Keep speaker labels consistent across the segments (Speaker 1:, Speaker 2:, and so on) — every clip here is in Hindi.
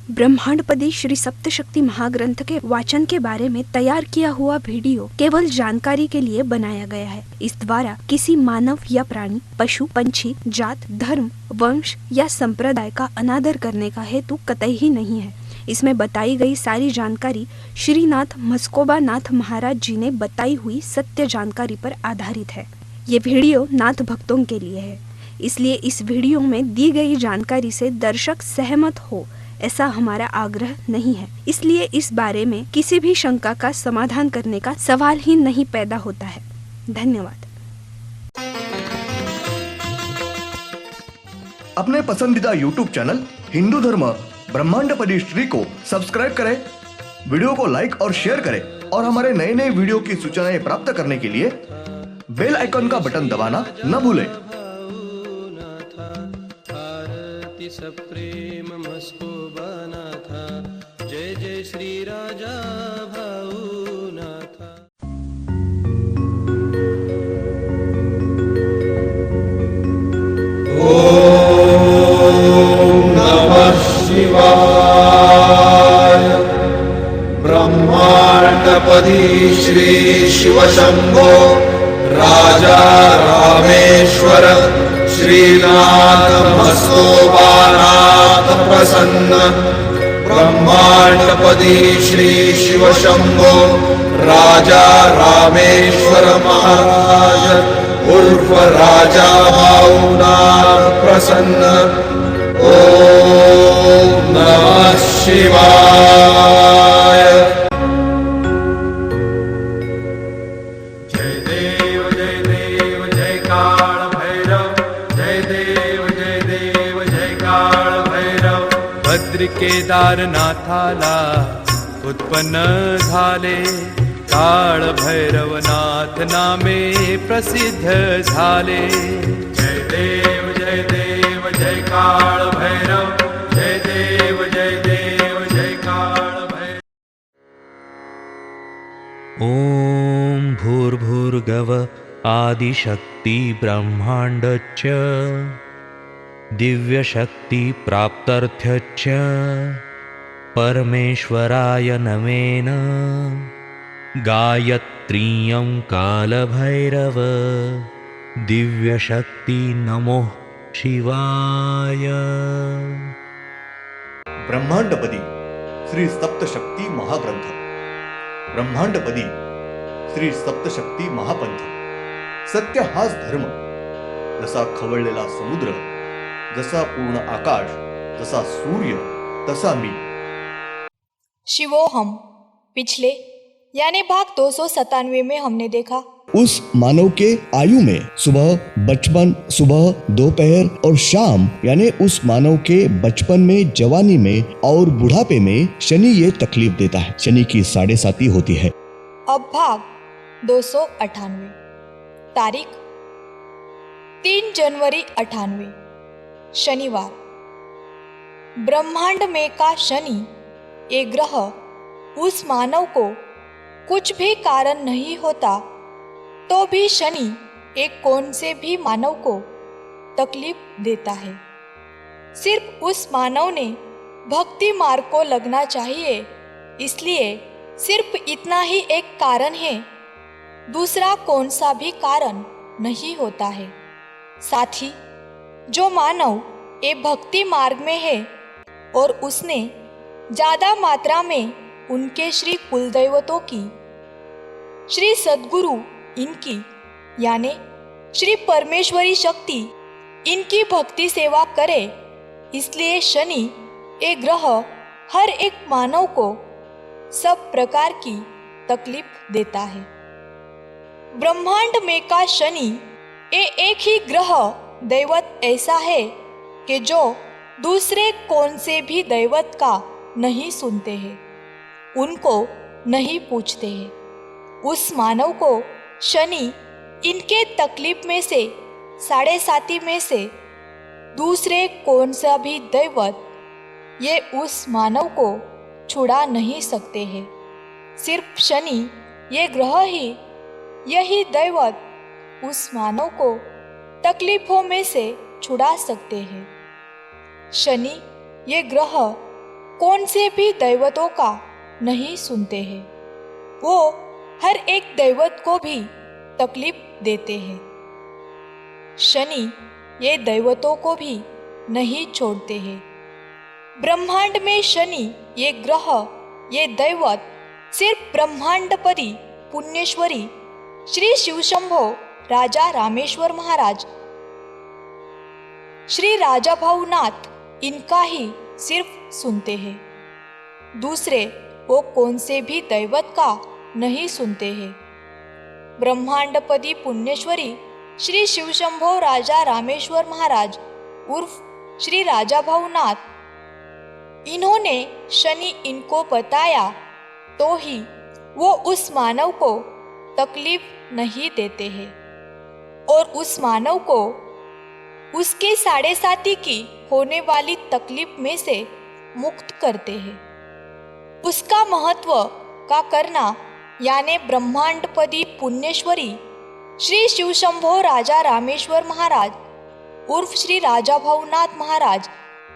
Speaker 1: ब्रह्मांडपदी श्री सप्तशक्ति महाग्रंथ के वाचन के बारे में तैयार किया हुआ वीडियो केवल जानकारी के लिए बनाया गया है। इस द्वारा किसी मानव या प्राणी, पशु, पंछी, जात, धर्म, वंश या संप्रदाय का अनादर करने का हेतु कतई ही नहीं है। इसमें बताई गई सारी जानकारी श्रीनाथ मस्कोबा नाथ महाराज जी ने बताई हुई सत्य जानकारी पर आधारित है। ये वीडियो नाथ भक्तों के लिए है, इसलिए इस वीडियो में दी गई जानकारी से दर्शक सहमत हो ऐसा हमारा आग्रह नहीं है। इसलिए इस बारे में किसी भी शंका का समाधान करने का सवाल ही नहीं पैदा होता है। धन्यवाद।
Speaker 2: अपने पसंदीदा YouTube चैनल हिंदू धर्म ब्रह्मांडपदी श्री को सब्सक्राइब करें, वीडियो को लाइक और शेयर करें और हमारे नए नए वीडियो की सूचनाएं प्राप्त करने के लिए बेल आइकन का बटन दबाना न भूलें।
Speaker 3: सप्रेम मस्कोबा नाथा, जय जय श्री राजा भाऊ नाथा।
Speaker 4: ओम नमः शिवाय। ब्रह्मांडपदी श्री शिव शंभो राजा रामेश्वर श्रीनाथ मस्कोबानाथ प्रसन्न। ब्रह्मांडपदी श्री शिव शंभो राजा रामेश्वर महाराज उर्फ राजा भाऊनाथ प्रसन्न। ओम नमः शिवाय। जय देव जय देव जय काल भैरव, जय देव जय काल भैरव।
Speaker 3: भद्र केदारनाथाला उत्पन्न झाले, काळ भैरवनाथ नामे प्रसिद्ध झाले।
Speaker 4: जय देव जय काल भैरव, जय देव जय काल भैरव।
Speaker 5: ओम भूर्भुर्गव आदिशक्ति ब्रह्मांडच्च दिव्यशक्ति प्राप्त्यर्थ्यच्च परमेश्वराय नमेन। गायत्रीयं कालभैरव दिव्यशक्ति नमो शिवाय।
Speaker 2: ब्रह्मांडपदी श्री सप्तशक्ती महाग्रंथ, ब्रह्मांडपदी श्री सप्तशक्ती महापंथ। सत्य हाच धर्म, जसा खवळलेला समुद्र, जसा पूर्ण आकाश, जसा सूर्य, तसा मी।
Speaker 6: शिवोहम पिछले यानी भाग 297 में हमने देखा
Speaker 7: उस मानव के आयु में सुबह, बचपन, सुबह, दोपहर और शाम यानी उस मानव के बचपन में, जवानी में और बुढ़ापे में शनि ये तकलीफ देता है। शनि की 7.5 होती है।
Speaker 6: अब भाग 298 तारीख 3 जनवरी 98 शनिवार। ब्रह्मांड में का शनि एक ग्रह उस मानव को कुछ भी कारण नहीं होता तो भी शनि एक कौन से भी मानव को तकलीफ देता है। सिर्फ उस मानव ने भक्ति मार्ग को लगना चाहिए, इसलिए सिर्फ इतना ही एक कारण है, दूसरा कौन सा भी कारण नहीं होता है। साथ ही जो मानव एक भक्ति मार्ग में है और उसने ज़्यादा मात्रा में उनके श्री कुलदेवतों की, श्री सद्गुरु इनकी यानी श्री परमेश्वरी शक्ति इनकी भक्ति सेवा करे, इसलिए शनि एक ग्रह हर एक मानव को सब प्रकार की तकलीफ देता है। ब्रह्मांड में का शनि ये एक ही ग्रह दैवत ऐसा है कि जो दूसरे कौन से भी दैवत का नहीं सुनते हैं, उनको नहीं पूछते हैं। उस मानव को शनि इनके तकलीफ में से 7.5 में से दूसरे कौन सा भी दैवत ये उस मानव को छुड़ा नहीं सकते हैं। सिर्फ शनि ये ग्रह ही, यही दैवत उस मानव को तकलीफों में से छुड़ा सकते हैं। शनि ये ग्रह कौन से भी दैवतों का नहीं सुनते हैं। वो हर एक दैवत को भी तकलीफ देते हैं। शनि ये दैवतों को भी नहीं छोड़ते हैं। ब्रह्मांड में शनि ये ग्रह ये दैवत सिर्फ ब्रह्मांडपति पुण्येश्वरी श्री शिवशंभो राजा रामेश्वर महाराज, श्री राजा भावनाथ इनका ही सिर्फ सुनते हैं। दूसरे वो कौन से भी दैवत का नहीं सुनते हैं। ब्रह्मांडपति पुण्येश्वरी श्री शिवशंभो राजा रामेश्वर महाराज उर्फ श्री राजा भावनाथ, इन्होंने शनि इनको बताया तो ही वो उस मानव को तकलीफ नहीं देते हैं और उस मानव को उसके साढ़े साथी की होने वाली तकलीफ में से मुक्त करते हैं। उसका महत्व का करना यानी ब्रह्मांडपति पुण्येश्वरी श्री शिवशंभो राजा रामेश्वर महाराज उर्फ श्री राजा भावनाथ महाराज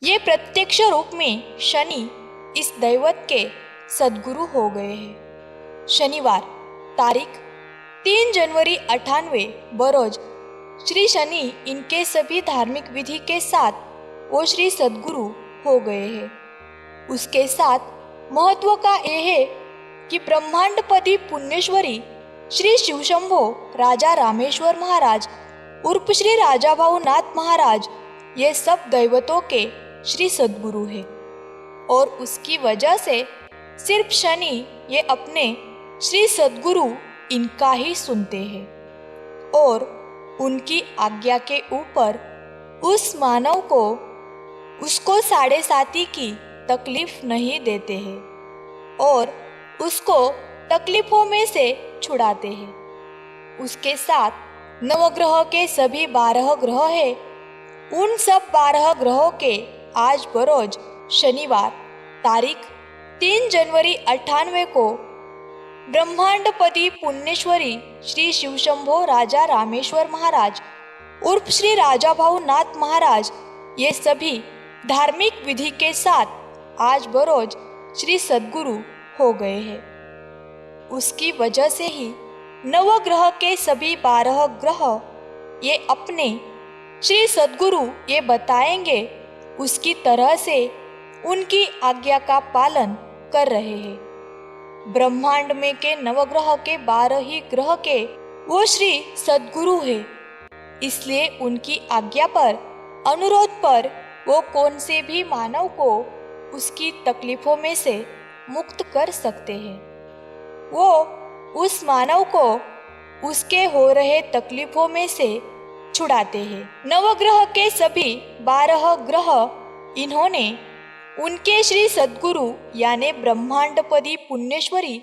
Speaker 6: ये प्रत्यक्ष रूप में शनि इस दैवत के सद्गुरु हो गए हैं। शनिवार तारीख 3 जनवरी 98 बरोज श्री शनि इनके सभी धार्मिक विधि के साथ वो श्री सद्गुरु हो गए हैं। उसके साथ महत्व का यह है कि ब्रह्मांडपति पुण्येश्वरी श्री शिवशंभो राजा रामेश्वर महाराज उर्फ श्री राजा भावनाथ महाराज ये सब दैवतों के श्री सद्गुरु हैं और उसकी वजह से सिर्फ शनि ये अपने श्री सद्गुरु इनका ही सुनते हैं और उनकी आज्ञा के ऊपर उस मानव को उसको साढ़े साथी की तकलीफ नहीं देते हैं और उसको तकलीफों में से छुड़ाते हैं। उसके साथ नवग्रह के सभी 12 ग्रह हैं। उन सब 12 ग्रहों के आज बरोज शनिवार तारीख 3 जनवरी 98 को ब्रह्मांडपति पुण्येश्वरी श्री शिवशंभो राजा रामेश्वर महाराज उर्फ श्री राजा भावनाथ महाराज ये सभी धार्मिक विधि के साथ आज बरोज श्री सद्गुरु हो गए हैं। उसकी वजह से ही नवग्रह के सभी 12 ग्रह ये अपने श्री सद्गुरु ये बताएंगे उसकी तरह से उनकी आज्ञा का पालन कर रहे हैं। ब्रह्मांड में के नवग्रह के 12 ही ग्रह के वो श्री सद्गुरु है, इसलिए उनकी आज्ञा पर अनुरोध पर वो कौन से भी मानव को उसकी तकलीफों में से मुक्त कर सकते हैं। वो उस मानव को उसके हो रहे तकलीफों में से छुड़ाते हैं। नवग्रह के सभी 12 ग्रह इन्होंने उनके श्री सद्गुरु यानी ब्रह्मांडपति पुण्येश्वरी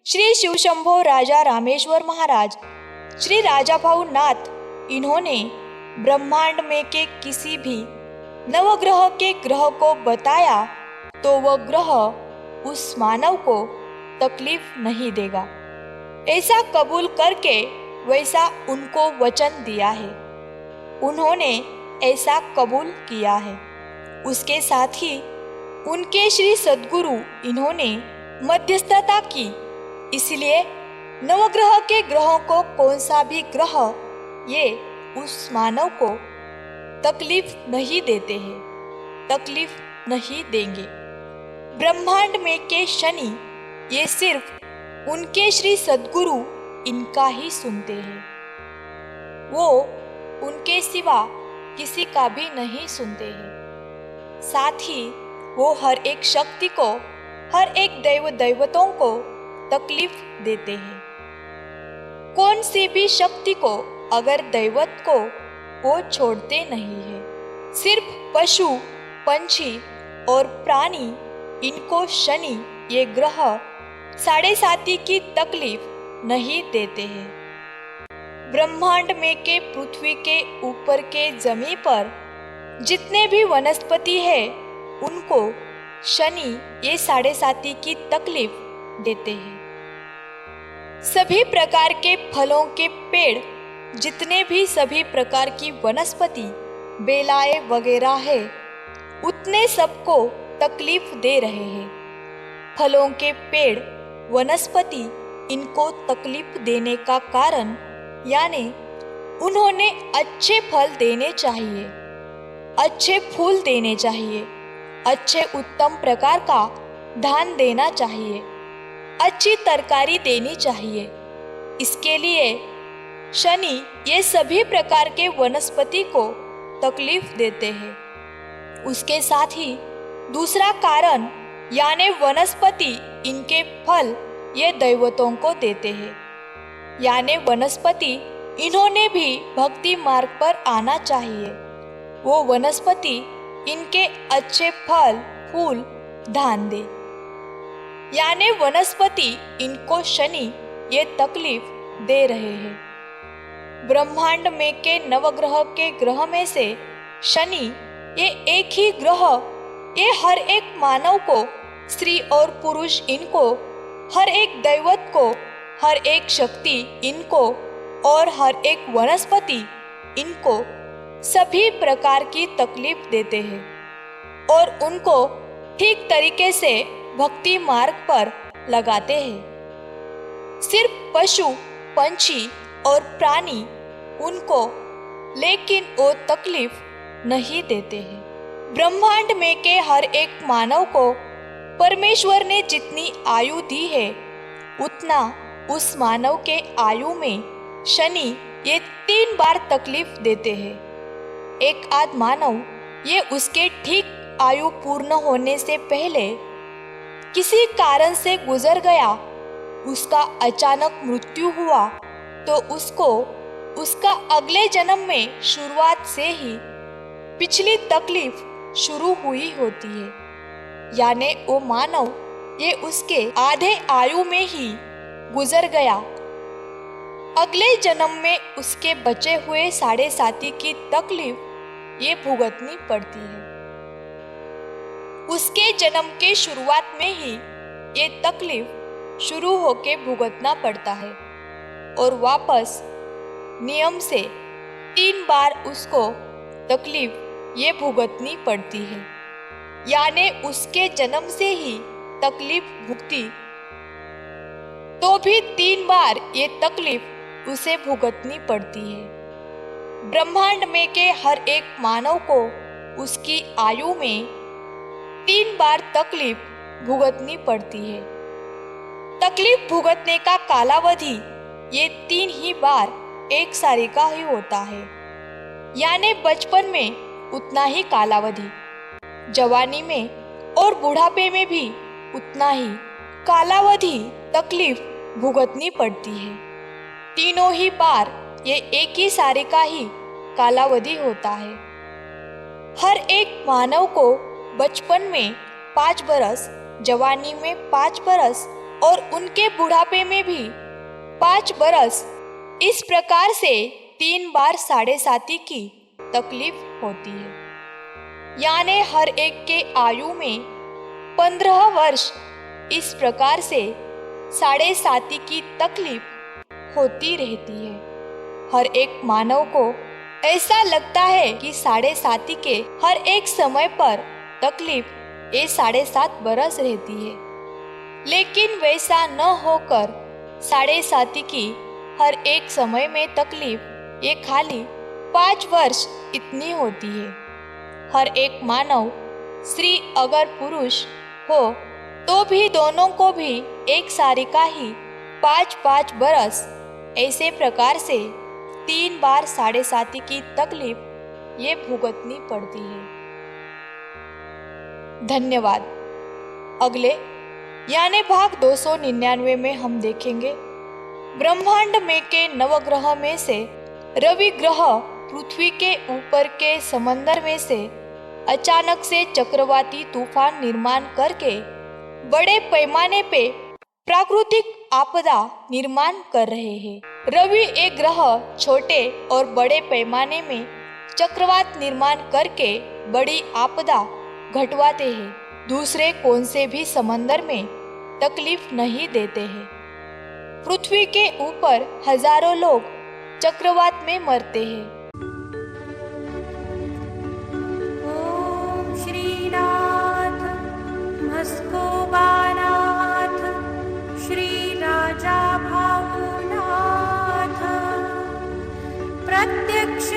Speaker 6: श्री शिवशंभो राजा रामेश्वर महाराज श्री राजा भावनाथ इन्होंने ब्रह्मांड में के किसी भी नवग्रह के ग्रह को बताया तो वह ग्रह उस मानव को तकलीफ नहीं देगा। ऐसा कबूल करके वैसा उनको वचन दिया है। उन्होंने ऐसा कबूल किया है। उसके साथ ही उनके श्री सद्गुरु इन्होंने मध्यस्थता की, इसलिए नवग्रह के ग्रहों को कौन सा भी ग्रह ये उस मानव को तकलीफ नहीं देते हैं, तकलीफ नहीं देंगे। ब्रह्मांड में के शनि ये सिर्फ उनके श्री सद्गुरु इनका ही सुनते हैं। वो उनके सिवा किसी का भी नहीं सुनते हैं। साथ ही वो हर एक शक्ति को, हर एक दैवतों को तकलीफ देते हैं। कौन सी भी शक्ति को अगर दैवत को वो छोड़ते नहीं है। सिर्फ पशु पंछी और प्राणी इनको शनि ये ग्रह साढ़े साती की तकलीफ नहीं देते हैं। ब्रह्मांड में के पृथ्वी के ऊपर के जमीन पर जितने भी वनस्पति है उनको शनि ये साढ़े साती की तकलीफ देते हैं। सभी प्रकार के फलों के पेड़, जितने भी सभी प्रकार की वनस्पति बेलाएं वगैरह है, उतने सबको तकलीफ दे रहे हैं। फलों के पेड़, वनस्पति इनको तकलीफ देने का कारण यानी उन्होंने अच्छे फल देने चाहिए, अच्छे फूल देने चाहिए, अच्छे उत्तम प्रकार का धान देना चाहिए, अच्छी तरकारी देनी चाहिए। इसके लिए शनि ये सभी प्रकार के वनस्पति को तकलीफ देते हैं। उसके साथ ही दूसरा कारण यानी वनस्पति इनके फल ये दैवतों को देते हैं, यानी वनस्पति इन्होंने भी भक्ति मार्ग पर आना चाहिए। वो वनस्पति इनके अच्छे फल, फूल, धान दे, यानी वनस्पति इनको शनि ये तकलीफ दे रहे हैं। ब्रह्मांड में के नवग्रह के ग्रह में से शनि ये एक ही ग्रह, ये हर एक मानव को, स्त्री और पुरुष इनको, हर एक दैवत को, हर एक शक्ति इनको और हर एक वनस्पति इनको सभी प्रकार की तकलीफ देते हैं और उनको ठीक तरीके से भक्ति मार्ग पर लगाते हैं। सिर्फ पशु, पंछी और प्राणी उनको लेकिन वो तकलीफ नहीं देते हैं। ब्रह्मांड में के हर एक मानव को परमेश्वर ने जितनी आयु दी है उतना उस मानव के आयु में शनि ये 3 बार तकलीफ देते हैं। एक आध मानव ये उसके ठीक आयु पूर्ण होने से पहले किसी कारण से गुजर गया, उसका अचानक मृत्यु हुआ तो उसको उसका अगले जन्म में शुरुआत से ही पिछली तकलीफ शुरू हुई होती है, यानी वो मानव ये उसके आधे आयु में ही गुजर गया। अगले जन्म में उसके बचे हुए 7.5 की तकलीफ ये भुगतनी पड़ती है। उसके जन्म के शुरुआत में ही ये तकलीफ शुरू होके भुगतना पड़ता है और वापस नियम से 3 बार उसको तकलीफ ये भुगतनी पड़ती है, यानी उसके जन्म से ही तकलीफ भुगती तो भी 3 बार ये तकलीफ उसे भुगतनी पड़ती है। ब्रह्मांड में के हर एक मानव को उसकी आयु में 3 बार तकलीफ भुगतनी पड़ती है। तकलीफ भुगतने का कालावधि ये 3 ही बार एक सारी का ही होता है, यानी बचपन में उतना ही कालावधि, जवानी में और बुढ़ापे में भी उतना ही कालावधि तकलीफ भुगतनी पड़ती है। तीनों ही बार ये एक ही सारे का ही कालावधि होता है। हर एक मानव को बचपन में 5 बरस, जवानी में 5 बरस और उनके बुढ़ापे में भी 5 बरस, इस प्रकार से 3 बार 7.5 की तकलीफ होती है, यानी हर एक के आयु में 15 वर्ष इस प्रकार से 7.5 की तकलीफ होती रहती है। हर एक मानव को ऐसा लगता है कि 7.5 के हर एक समय पर तकलीफ ये 7.5 बरस रहती है, लेकिन वैसा न होकर 7.5 की हर एक समय में तकलीफ ये खाली 5 वर्ष इतनी होती है। हर एक मानव, स्त्री अगर पुरुष हो तो भी दोनों को भी एक सारी का ही 5-5 बरस ऐसे प्रकार से 3 बार 7.5 की तकलीफ ये भुगतनी पड़ती है। धन्यवाद। अगले यानी भाग 299 में हम देखेंगे ब्रह्मांड में के नवग्रह में से रवि ग्रह पृथ्वी के ऊपर के समंदर में से अचानक से चक्रवाती तूफान निर्माण करके बड़े पैमाने पे प्राकृतिक आपदा निर्माण कर रहे हैं। रवि एक ग्रह छोटे और बड़े पैमाने में चक्रवात निर्माण करके बड़ी आपदा घटवाते हैं। दूसरे कौन से भी समंदर में तकलीफ नहीं देते हैं। पृथ्वी के ऊपर हजारों लोग चक्रवात में मरते हैं।
Speaker 8: ओम श्रीनाथ तुळसकोबानाथ श्री राजा भाऊनाथ प्रत्यक्ष